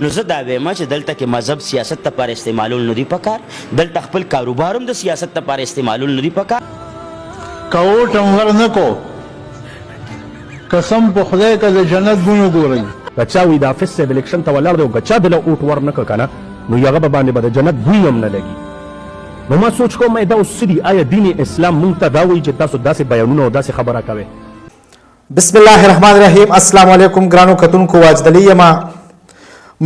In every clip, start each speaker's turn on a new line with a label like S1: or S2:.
S1: نو زه دا وایم چې دلته کې مذهب سیاست لپاره استعمالول نه دي پکار، دلته خپل کاروبار هم د سیاست لپاره استعمالول نه دي پکار.
S2: که اوټ هم ور نه کو قسم په خدای که د جنت بونه ګورئ.
S3: که چا وي د حافظ صاحب الیکشن ته ولاړ دی او که چا دله اوټ ور نه کړه که نه نو هغه به باندې به د جنت بوی هم نه لګي. نو ما سوچ کوم دا اوس څه دي؟ آیا دین اسلام مونږ ته دا وایي چې تاسو داسې بیانونه او داسې خبره کوئ؟
S4: بسم الله الرحمن الرحیم. السلام علیکم ګرانو کتونکو، واجدلی یما.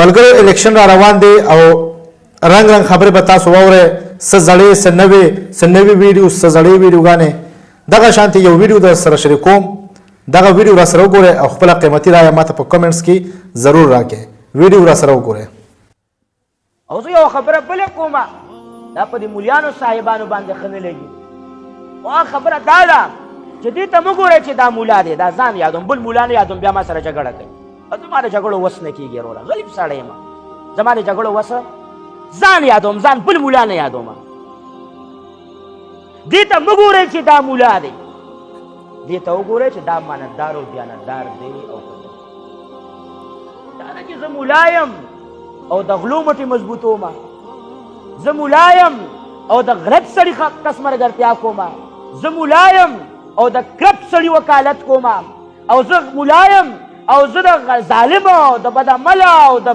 S4: ملګرو الیکشن را روان دی او رنگ رنگ خبرې به تاسو واورئ، څه زړې څه نوې ویډیو، څه زړې ویډیوګانې. دغه شانتې یو ویډیو در سره شریکوم، دغه ویډیو را سره وګورئ او خپله قیمتي رایه ماته په کمنټس کې ضرور راکړئ. ویډیو را سره وګورئ.
S5: او زه یو خبره بله کومه، دا په دې مولیانو صاحبانو باندې ښه نه لګي. او خبره دا ده چې دې ته مه ګورئ چې دا مولا دی، دا ځان یادوم، بل مولا نه یادوم، بیا ما سره جګړه کوي. زما د جګړو وس نه کېږي وروره، غریب سړی یم، زما د جګړو وس ځان یادوم، ځان بل مولا نه یادوم. دې ته مه ګورئ چې دا مولا دی، دې ته وګورئ چې دا امانتدار او دیانتدار دی. او دا نه چې زه مولا یم او د غلو مټې مضبوطوم، زه مولا یم او د غرب سړي کس ملګرتیا کوم، زه مولا یم او د کرب سړي وکالت کوم، او زه مولا یم او زه د ظالم او د بدعمله او د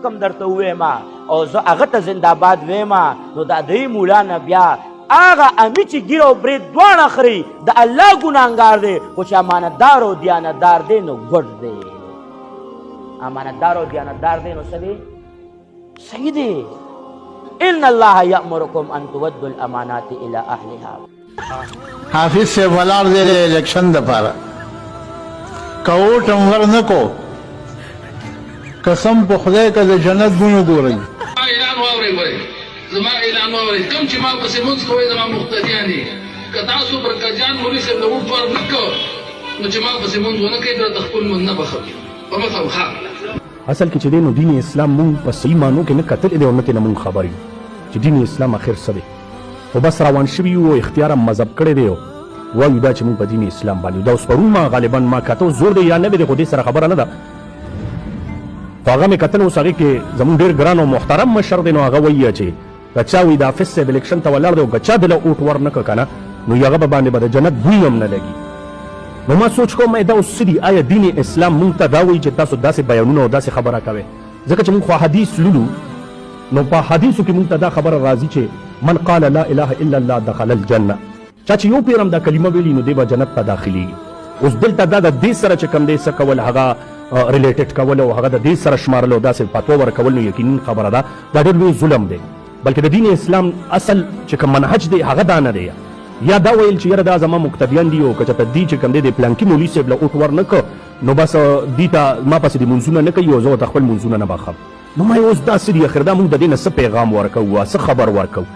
S5: کم درته ووایم او زه هغه ته زنده‌باد ویم، نو د دې مولا نه بیا هغه امي چې ګیر او برید دواړه خوري د الله ګناهګار دی، خو چې امانتدار او دیانتدار دی نو ګډ دی. امانتدار او دیانتدار دی نو څه دی؟ صحیح دی. ان الله یأمرکم ان تودوا الامانات الى اهلها.
S2: حافظ صاحب ولاړ دی د الیکشن دپاره، که اوټ هم ور نه کو قسم په خدای که د جنت بونه ګورئ.
S6: اعلان واورئ، ګورئ زما اعلان واورئ، کوم چې ما پسې مونځ کوئ زما مقتدیان دي. که تاسو برکتجان مولوي صاحب د ووټ ور نه کو نو چې ما پسې مونځ ونه کوئ درته خپل مونځ نه بخښم په مخه وښه.
S3: اصل کې چې دی نو دین اسلام مونږ په صحیح معنو کې نه کتلې دی او نه ترې نه مونږ خبر یو چې دین اسلام اخر څه دی. خو بس روان شوي یو او اختیاره مذهب کړی دی او وایو دا چې مونږ په دین اسلام باندې دا اوس پرون ما غالبا ما کته زور دی یا نه دی، خو دې سره خبره نه ده. خو هغه مې کتل اوس هغې کې زمونږ ډېر ګران او محترم مشر دی، نو هغه وایي چې که چا وي د حافظ صاحب الیکشن ته ولاړ دی او که چا دله اوټ ور نه کړه که نه نو هغه به باندې به د جنت بوی هم نه لګي. نو ما سوچ کوم دا اوس څه دي؟ آیا دین اسلام مونږ ته دا وایي چې تاسو داسې بیانونه او داسې خبره کوئ؟ ځکه چې مونږ خو حدیث لولو، نو په حدیثو کې مونږ ته دا خبره راځي چې من قال لا اله الا الله دخل الجنه. چا چې یو پیر هم دا کلمه ویلي نو دی به جنت ته داخلېږي. اوس دلته دا د دې سره چې کوم دی څه کول هغه ریلیټډ کول او هغه د دې سره شمارل او داسې فتوا ورکول نو یقینا خبره ده دا ډېر لوی ظلم دی. بلکې د دین اسلام اصل چې کوم منهج دی هغه دا نه دی، یا دا ویل چې یاره دا زما مقتدیان دي او که چېرته دي چې کوم دی د پلانکي مولوي صاحب له اوټ ور نه کړه نو بس دي ته ما پسې د مونځونه نه کوي او زه ورته خپل مونځونه نه بخم. نو ما اوس دا څه دي؟ اخر دا مونږ د دې نه څه پیغام ورکوو، څه خبر ورکوو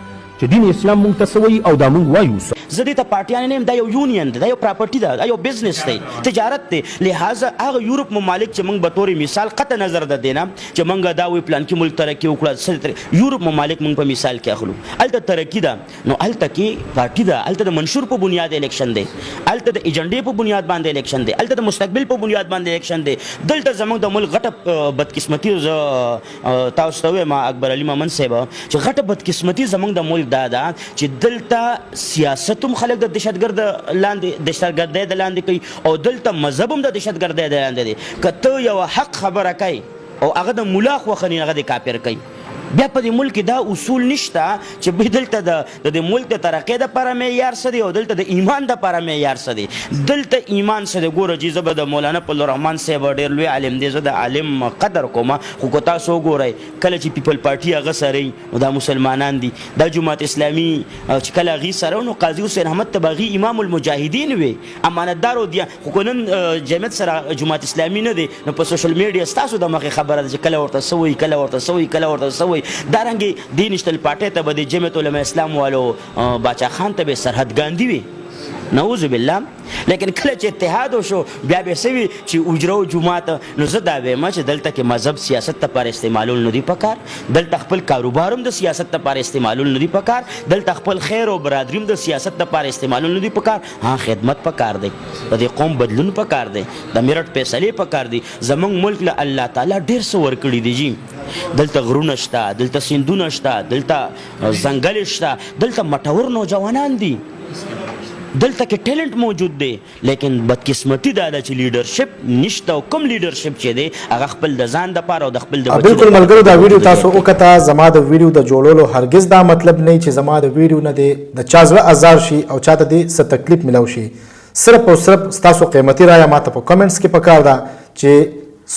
S3: چې دین اسلام مونږ ته څه وایي او دا مونږ وایو څه.
S1: زه دې ته پارټیان نه یم، دا یو یونین دی، دا یو پراپرټي ده، دا یو بزنس دی، تجارت دی. لہذا هغه یورپ ممالک چې موږ به طور مثال قطع نظر د دې نه چې موږ دا وایو پلانکي ملک ترقي وکړه، یورپ ممالک موږ په مثال کې اخلو، هلته ترقي ده، نو هلته کې پارټي ده، هلته د منشور په بنیاد الیکشن دی، هلته د ایجنډې په بنیاد باندې الیکشن دی، هلته د مستقبل په بنیاد باندې الیکشن دی. دلته زموږ د ملک غټه بدقسمتي، زه تاسو ته وایم اکبر علي مامن صاحب چې غټه بدقسمتي زموږ د ملک دا ده چې دلته سیاست هم خلک د دهشتګرد لاندې دهشتګردۍ د لاندې کوي او دلته مذهب هم د دهشتګردۍ د لاندې دی. که ته یوه حق خبره کوي او هغه د ملا خوښني هغه د کافر کوي. بیا په دې ملک دا اصول نشته چې دلته د دې ملک د ترقۍ دپاره معیار څه دی او دلته د ایمان دپاره معیار څه دی. دلته ایمان څه دی؟ ګوره جي زه به د مولانا فضل الرحمن صاحب ډېر لوی عالم دی، زه د عالم قدر کوم، خو که تاسو وګورئ کله چې پیپل پارټي هغه سره نو دا مسلمانان دي، دا جماعت اسلامي چې کله هغې سره نو قاضي حسین احمد تباغي امام المجاهدین وي، امانتدار او خو که نن جمعیت سره جماعت اسلامي نه دی نو په سوشل میډیا ستاسو د مخې خبره ده چې کله ورته څه وایي کله ورته څه وایي کله ورته څه وایي. دارنګې دې نشتل پارټۍ ته به د جمعیت علما اسلام والو باچا خان ته به سرحد ګاندي وي، نعوذ بالله. لیکن کله چې اتحاد وشو بیا به سوي چې اجره او جماعت نو زه دا وایم چې دلته کې مذهب سیاست لپاره استعمالول نه دي پکار، دلته خپل کاروبار هم د سیاست لپاره استعمالول نه دي پکار، دلته خپل خیر او برادری هم د سیاست لپاره استعمالول نه دي پکار. ها خدمت پکار دی، د دې قوم بدلون پکار دی، د میرټ فیصلې پکار دي. زمونږ ملک له الله تعالی ډېر څه ورکړي دي جی. دلته غرونه شته، دلته سیندونه شته، دلته ځنګل شته، دلته مټور نوجوانان دي، دلته کې ټیلنٹ موجود دی. لیکن بدقسمتي دا ده چې لیډرشپ نشته او کوم لیډرشپ چې دی هغه خپل د ځان دپاره او د خپل د
S4: بالکل ملګرو دا ویډیو تاسو وکړه. زما د ویډیو د جوړولو هرگز دا مطلب نه چې زما د ویډیو نه د چا زړه ازار شي او چاته دې څه تکلیف ملو شي. صرف او صرف ستاسو قیمتي رایه ماته په کمنټس کې پکار ده چې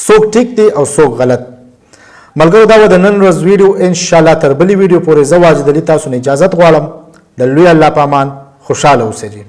S4: څوک ټیک دی او څوک غلط. ملګرو دا و د نن ورځ ویډیو. ان شاء الله تر بلې ویډیو پورې زه واجد علي تاسو نه اجازت غواړم. د لوی الله په امان خوشاله اوسئ.